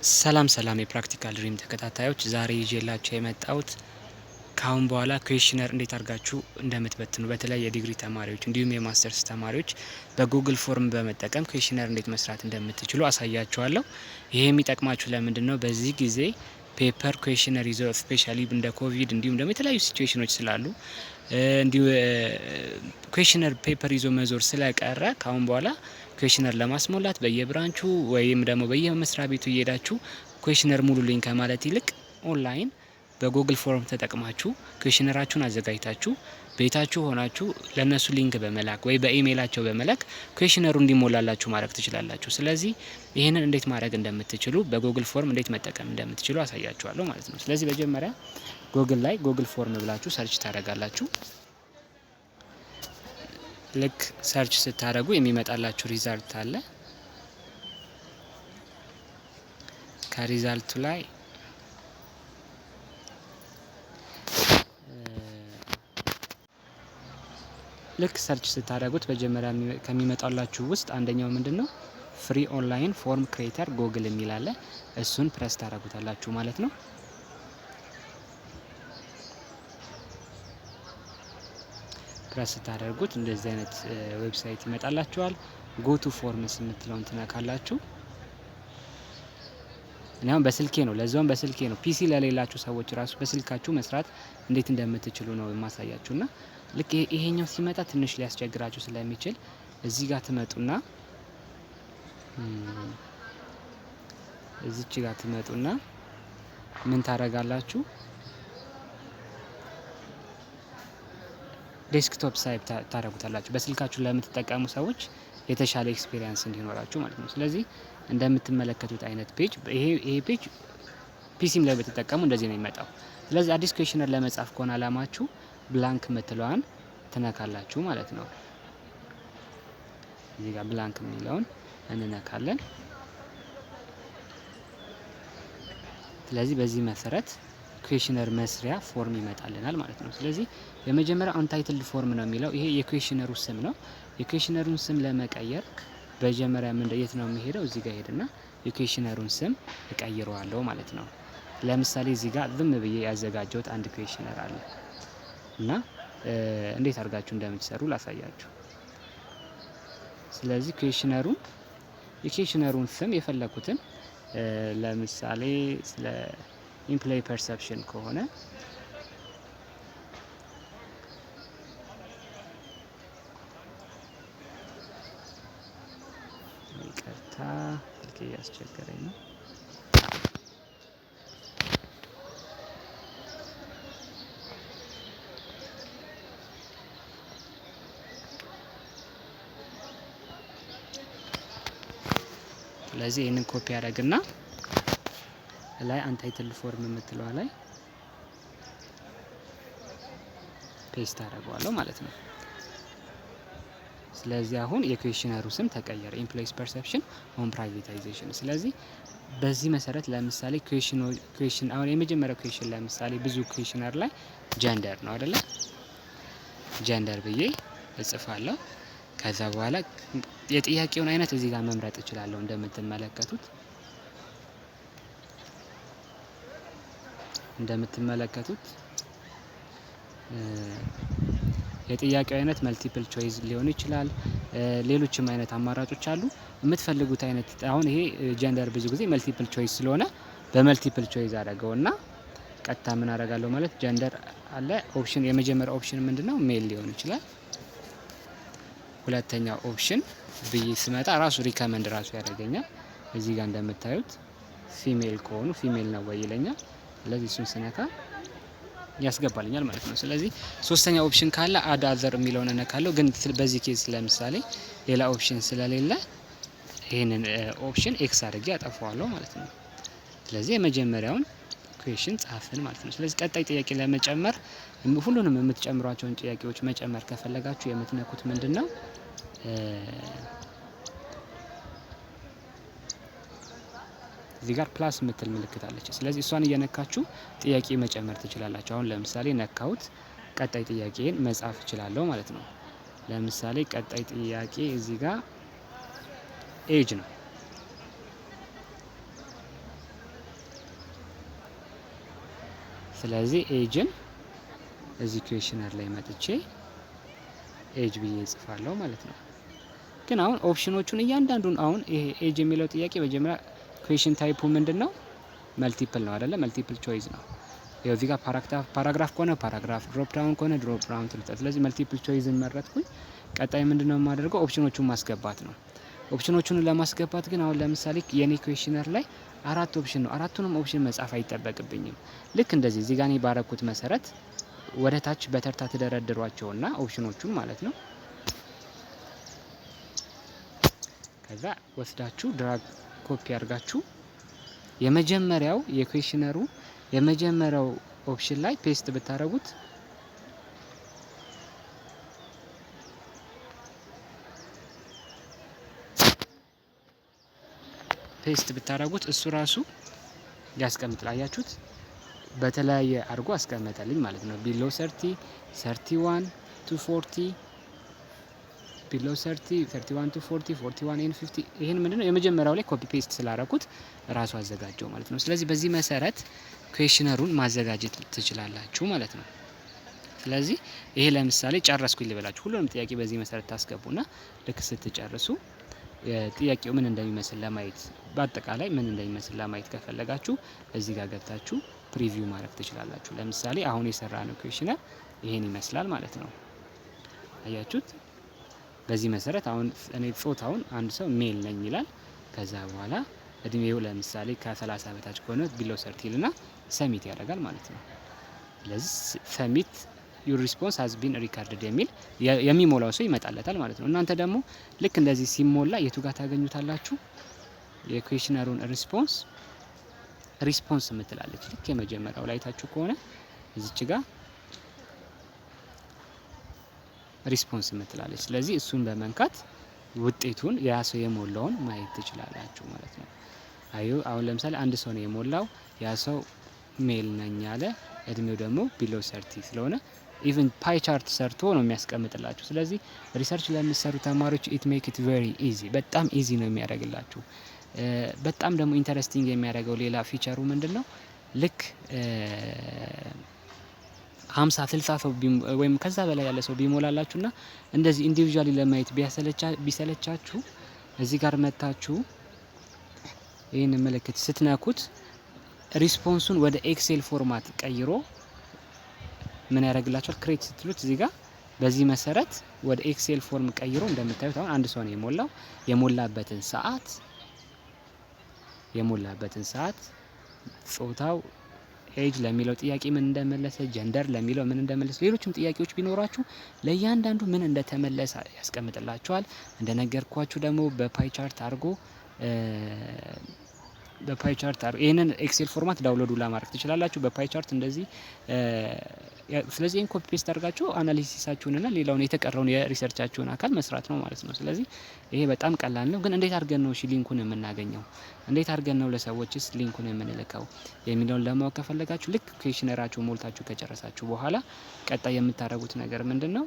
ሰላም የፕራክቲካል ድሪም ተከታታዮች ዛሬ ይዤላችሁ የመጣሁት ካሁን በኋላ ኩዌሽነር እንዴት አድርጋችሁ እንደምትበትኑ በተለይ የዲግሪ ተማሪዎች እንዲሁም የማስተርስ ተማሪዎች በጉግል ፎርም በመጠቀም ኩዌሽነር እንዴት መስራት እንደምትችሉ አሳያችኋለሁ። ይሄ የሚጠቅማችሁ ለምንድነው? በዚህ ጊዜ ፔፐር ኩዌሽነር ይዞ ስፔሻሊ እንደ ኮቪድ እንዲሁም ደግሞ የተለያዩ ሲቹዌሽኖች ስላሉ እንዲሁ ኩዌሽነር ፔፐር ይዞ መዞር ስለቀረ ካሁን በኋላ ኩዌሽነር ለማስሞላት በየብራንቹ ወይም ደግሞ በየመስሪያ ቤቱ እየሄዳችሁ ኩዌሽነር ሙሉልኝ ከማለት ይልቅ ኦንላይን በጉግል ፎርም ተጠቅማችሁ ኩዌሽነራችሁን አዘጋጅታችሁ ቤታችሁ ሆናችሁ ለነሱ ሊንክ በመላክ ወይ በኢሜይላቸው በመላክ ኩዌሽነሩ እንዲሞላላችሁ ማድረግ ትችላላችሁ። ስለዚህ ይሄንን እንዴት ማድረግ እንደምትችሉ በጉግል ፎርም እንዴት መጠቀም እንደምትችሉ አሳያችኋለሁ ማለት ነው። ስለዚህ መጀመሪያ ጉግል ላይ ጉግል ፎርም ብላችሁ ሰርች ታደርጋላችሁ። ልክ ሰርች ስታደርጉ የሚመጣላችሁ ሪዛልት አለ። ከሪዛልቱ ላይ ልክ ሰርች ስታደርጉት መጀመሪያ ከሚመጣላችሁ ውስጥ አንደኛው ምንድነው? ፍሪ ኦንላይን ፎርም ክሬተር ጉግል የሚል አለ። እሱን ፕረስ ታደርጉታላችሁ ማለት ነው። ፕረስ ታደርጉት እንደዚህ አይነት ዌብሳይት ይመጣላችኋል። ጎቱ ፎርምስ የምትለውን ትነካላችሁ። እኔም በስልኬ ነው ለዛውም በስልኬ ነው። ፒሲ ለሌላችሁ ሰዎች ራሱ በስልካችሁ መስራት እንዴት እንደምትችሉ ነው የማሳያችሁና ልክ ይሄኛው ሲመጣ ትንሽ ሊያስቸግራችሁ ስለሚችል እዚህ ጋር ትመጡና እዚች ጋር ትመጡና ምን ታረጋላችሁ? ዴስክቶፕ ሳይት ታረጉታላችሁ። በስልካችሁ ለምትጠቀሙ ሰዎች የተሻለ ኤክስፒሪየንስ እንዲኖራችሁ ማለት ነው። ስለዚህ እንደምትመለከቱት አይነት ፔጅ ይሄ ፔጅ ፒሲም ላይ በተጠቀሙ እንደዚህ ነው የሚመጣው። ስለዚህ አዲስ ኩዌሽነር ለመጻፍ ከሆነ አላማችሁ ብላንክ ምትለዋን ትነካላችሁ ማለት ነው። እዚህ ጋር ብላንክ የሚለውን እንነካለን። ስለዚህ በዚህ መሰረት ኩዌሽነር መስሪያ ፎርም ይመጣልናል ማለት ነው። ስለዚህ የመጀመሪያው አንታይትልድ ፎርም ነው የሚለው ይሄ የኩዌሽነሩ ስም ነው። የኩዌሽነሩን ስም ለመቀየር በመጀመሪያ የት ነው የሚሄደው? እዚህ ጋር ሄድና የኩዌሽነሩን ስም እቀይረዋለሁ ማለት ነው። ለምሳሌ እዚህ ጋር ዝም ብዬ ያዘጋጀሁት አንድ ኩዌሽነር አለ እና እንዴት አድርጋችሁ እንደምትሰሩ ላሳያችሁ። ስለዚህ የኩዌሽነሩን ስም የፈለኩትን ለምሳሌ ስለ ኢምፕሎይ ፐርሰፕሽን ከሆነ ይቅርታ ልክ ያስቸገረኝ ነው። ስለዚህ ይሄንን ኮፒ ያደርግና ላይ አንታይትል ፎርም የምትለው ላይ ፔስት አደርገዋለሁ ማለት ነው። ስለዚህ አሁን የኩዌሽነሩ ስም ተቀየረ፣ ኤምፕሎይስ ፐርሰፕሽን ኦን ፕራይቬታይዜሽን። ስለዚህ በዚህ መሰረት ለምሳሌ ኩዌሽን አሁን የመጀመሪያው ኩዌሽን ለምሳሌ ብዙ ኩዌሽነር ላይ ጀንደር ነው አይደለ? ጀንደር ብዬ እጽፋለሁ። ከዛ በኋላ የጥያቄውን አይነት እዚህ ጋር መምረጥ እችላለሁ። እንደምትመለከቱት የጥያቄው አይነት መልቲፕል ቾይስ ሊሆን ይችላል። ሌሎችም አይነት አማራጮች አሉ። የምትፈልጉት አይነት አሁን ይሄ ጀንደር ብዙ ጊዜ መልቲፕል ቾይስ ስለሆነ በመልቲፕል ቾይስ አደረገውና ቀጥታ ምን አደርጋለሁ ማለት ጀንደር አለ ኦፕሽን። የመጀመሪያው ኦፕሽን ምንድነው? ሜል ሊሆን ይችላል። ሁለተኛው ኦፕሽን ብዬ ስመጣ ራሱ ሪከመንድ ራሱ ያደርገኛል። እዚህ ጋር እንደምታዩት ፊሜል ከሆኑ ፊሜል ነው ወይ ይለኛል። ስለዚህ እሱን ስነካ ያስገባልኛል ማለት ነው። ስለዚህ ሶስተኛ ኦፕሽን ካለ አድ አዘር የሚለውን እነካለሁ። ግን በዚህ ኬዝ ለምሳሌ ሌላ ኦፕሽን ስለሌለ ይሄንን ኦፕሽን ኤክስ አድርጌ አጠፋዋለሁ ማለት ነው። ስለዚህ የመጀመሪያውን ኩዌሽን ጻፍን ማለት ነው። ስለዚህ ቀጣይ ጥያቄ ለመጨመር ሁሉንም የምትጨምሯቸውን ጥያቄዎች መጨመር ከፈለጋችሁ የምትነኩት ምንድነው? እዚህ ጋር ፕላስ የምትል ምልክት አለች። ስለዚህ እሷን እየነካችሁ ጥያቄ መጨመር ትችላላችሁ። አሁን ለምሳሌ ነካሁት፣ ቀጣይ ጥያቄን መጻፍ እችላለሁ ማለት ነው። ለምሳሌ ቀጣይ ጥያቄ እዚህ ጋር ኤጅ ነው። ስለዚህ ኤጅን እዚህ ኩዌሽነር ላይ መጥቼ ኤጅ ብዬ እጽፋለሁ ማለት ነው። ግን አሁን ኦፕሽኖቹን እያንዳንዱን አሁን ይሄ ኤጅ የሚለው ጥያቄ መጀመሪያ ኩዌሽን ታይፑ ምንድነው? መልቲፕል ነው አይደለ? መልቲፕል ቾይስ ነው። ይኸው እዚህ ጋር ፓራግራፍ ከሆነ ፓራግራፍ፣ ድሮፕ ዳውን ከሆነ ድሮፕ ዳውን ትልጣ። ስለዚህ መልቲፕል ቾይስን መረጥኩኝ። ቀጣይ ምንድነው የማደርገው? ኦፕሽኖቹን ማስገባት ነው። ኦፕሽኖቹን ለማስገባት ግን አሁን ለምሳሌ የኔ ኩዌሽነር ላይ 4 ኦፕሽን ነው። አራቱንም ኦፕሽን መጻፍ አይጠበቅብኝም። ልክ እንደዚህ እዚህ ጋር እኔ ባረኩት መሰረት ወደ ታች በተርታ ተደረድሯቸውና ኦፕሽኖቹን ማለት ነው። ከዛ ወስዳችሁ ድራግ ኮፒ አድርጋችሁ የመጀመሪያው የኩዌሽነሩ የመጀመሪያው ኦፕሽን ላይ ፔስት ብታረጉት እሱ ራሱ ያስቀምጣል። አያችሁት? በተለያየ አድርጎ አስቀመጠልኝ ማለት ነው። ቢሎ 30 31 to 40 ቢሎ 30 31 to 40 41 and 50 ይሄን ምንድነው የመጀመሪያው ላይ ኮፒ ፔስት ስላደረኩት ራሱ አዘጋጀው ማለት ነው። ስለዚህ በዚህ መሰረት ኩዌሽነሩን ማዘጋጀት ትችላላችሁ ማለት ነው። ስለዚህ ይሄ ለምሳሌ ጨረስኩኝ ልበላችሁ። ሁሉንም ጥያቄ በዚህ መሰረት ታስገቡና ልክ ስትጨርሱ ጥያቄው ምን እንደሚመስል ለማየት በአጠቃላይ ምን እንደሚመስል ለማየት ከፈለጋችሁ እዚህ ጋር ገብታችሁ ፕሪቪው ማድረግ ትችላላችሁ። ለምሳሌ አሁን የሰራነው ኩዌሽነር ይሄን ይመስላል ማለት ነው። አያችሁት? በዚህ መሰረት አሁን እኔ ጾታውን አንድ ሰው ሜል ነኝ ይላል። ከዛ በኋላ እድሜው ለምሳሌ ከ30 በታች ከሆነ ቢሎ 30 ልና ሰሚት ያደርጋል ማለት ነው። ስለዚህ ሰሚት ዩር ሪስፖንስ ሃዝ ቢን ሪካርድድ የሚል የሚሞላው ሰው ይመጣለታል ማለት ነው። እናንተ ደግሞ ልክ እንደዚህ ሲሞላ የቱ ጋር ታገኙታላችሁ? የኩዌሽነሩን ሪስፖንስ የምትላለች ልክ የመጀመሪያው ላይ ታችሁ ከሆነ እዚች ጋር ሪስፖንስ የምትላለች። ስለዚህ እሱን በመንካት ውጤቱን ያ ሰው የሞላውን ማየት ትችላላችሁ ማለት ነው። አሁን ለምሳሌ አንድ ሰው ነው የሞላው። ያ ሰው ሜል ነኝ ያለ፣ እድሜው ደግሞ ቢሎ 30 ስለሆነ ኢቭን ፓይ ቻርት ሰርቶ ነው የሚያስቀምጥላችሁ። ስለዚህ ሪሰርች ለሚሰሩ ተማሪዎች ኢት ሜክ ኢት ቬሪ ኢዚ፣ በጣም ኢዚ ነው የሚያደርግላችሁ። በጣም ደግሞ ኢንተረስቲንግ የሚያደርገው ሌላ ፊቸሩ ምንድነው? ልክ 50 60 ሰው ወይም ከዛ በላይ ያለ ሰው ቢሞላላችሁና እንደዚህ ኢንዲቪጁዋሊ ለማየት ቢሰለቻችሁ እዚህ ጋር መታችሁ ይሄን ምልክት ስትነኩት ሪስፖንሱን ወደ ኤክሴል ፎርማት ቀይሮ ምን ያደርግላችኋል? ክሬት ስትሉት እዚህ ጋር በዚህ መሰረት ወደ ኤክሴል ፎርም ቀይሮ እንደምታዩት አሁን አንድ ሰው ነው የሞላው። የሞላበትን ሰዓት፣ ጾታው፣ ኤጅ ለሚለው ጥያቄ ምን እንደመለሰ፣ ጀንደር ለሚለው ምን እንደመለሰ፣ ሌሎችም ጥያቄዎች ቢኖራችሁ ለእያንዳንዱ ምን እንደተመለሰ ያስቀምጥላችኋል። እንደነገርኳችሁ ደግሞ በፓይ ቻርት አድርጎ ይሄንን ኤክሴል ፎርማት ዳውንሎድ ለማድረግ ትችላላችሁ በፓይ ቻርት እንደዚህ። ስለዚህ ይሄን ኮፒ ፔስት አድርጋችሁ አናሊሲሳችሁንና ሌላውን የተቀረውን የሪሰርቻችሁን አካል መስራት ነው ማለት ነው። ስለዚህ ይሄ በጣም ቀላል ነው። ግን እንዴት አድርገን ነው ሊንኩን የምናገኘው? እንዴት አድርገን ነው ለሰዎችስ ሊንኩን የምንልከው የሚለውን ለማወቅ ከፈለጋችሁ ልክ ኩዌሽነራችሁ ሞልታችሁ ከጨረሳችሁ በኋላ ቀጣይ የምታደርጉት ነገር ምንድነው?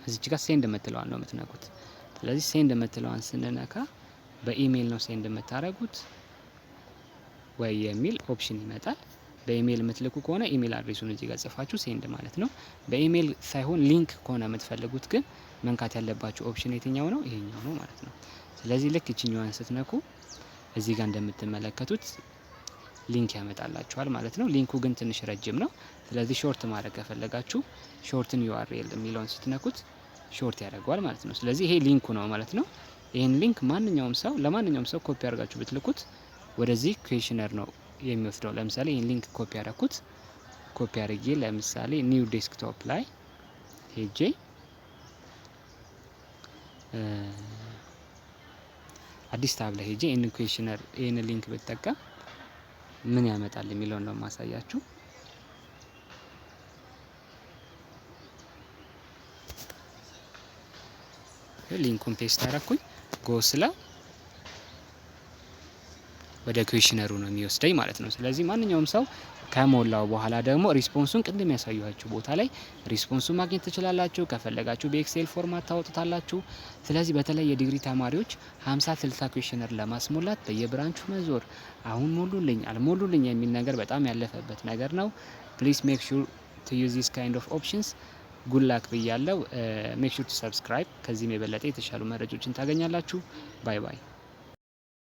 እዚች ጋር ሴንድ የምትለዋን ነው የምትነኩት። ስለዚህ ሴንድ የምትለዋን ስንነካ በኢሜል ነው ሴንድ የምታደርጉት ወይ የሚል ኦፕሽን ይመጣል። በኢሜል የምትልኩ ከሆነ ኢሜል አድሬሱን እዚህ ጋር ጽፋችሁ ሴንድ ማለት ነው። በኢሜል ሳይሆን ሊንክ ከሆነ የምትፈልጉት ግን መንካት ያለባችሁ ኦፕሽን የትኛው ነው? ይሄኛው ነው ማለት ነው። ስለዚህ ልክ እቺኛዋን ስትነኩ እዚህ ጋር እንደምትመለከቱት ሊንክ ያመጣላችኋል ማለት ነው። ሊንኩ ግን ትንሽ ረጅም ነው። ስለዚህ ሾርት ማድረግ ከፈለጋችሁ ሾርትን ዩአርኤል የሚለውን ስትነኩት ሾርት ያደርገዋል ማለት ነው። ስለዚህ ይሄ ሊንኩ ነው ማለት ነው። ይሄን ሊንክ ለማንኛውም ሰው ኮፒ አድርጋችሁ ብትልኩት ወደዚህ ኩዌሽነር ነው የሚወስደው። ለምሳሌ ይሄን ሊንክ ኮፒ አድርጌ ለምሳሌ ኒው ዴስክቶፕ ላይ ሄጄ አዲስ ታብ ላይ ሄጄ ይሄን ኩዌሽነር ይሄን ሊንክ ብትጠቀም ምን ያመጣል የሚለውን ነው ማሳያችሁ። ሊንኩን ፔስት አደረኩኝ። ጎስላ ወደ ኩዌሽነሩ ነው የሚወስደኝ ማለት ነው። ስለዚህ ማንኛውም ሰው ከሞላው በኋላ ደግሞ ሪስፖንሱን ቅድም ያሳየኋችሁ ቦታ ላይ ሪስፖንሱን ማግኘት ትችላላችሁ። ከፈለጋችሁ በኤክሴል ፎርማት ታወጡታላችሁ። ስለዚህ በተለይ የዲግሪ ተማሪዎች 50 60 ኩዌሽነር ለማስሞላት በየብራንቹ መዞር አሁን ሞሉልኝ አልሞሉልኝ የሚል ነገር በጣም ያለፈበት ነገር ነው። ፕሊዝ ሜክ ሹር ቱ ዩዝ ዚስ ካይንድ ኦፍ ኦፕሽንስ። ጉድ ላክ ብያለው። ሜክ ሹር ቱ ሰብስክራይብ። ከዚህም የበለጠ የተሻሉ መረጃዎችን ታገኛላችሁ። ባይ ባይ።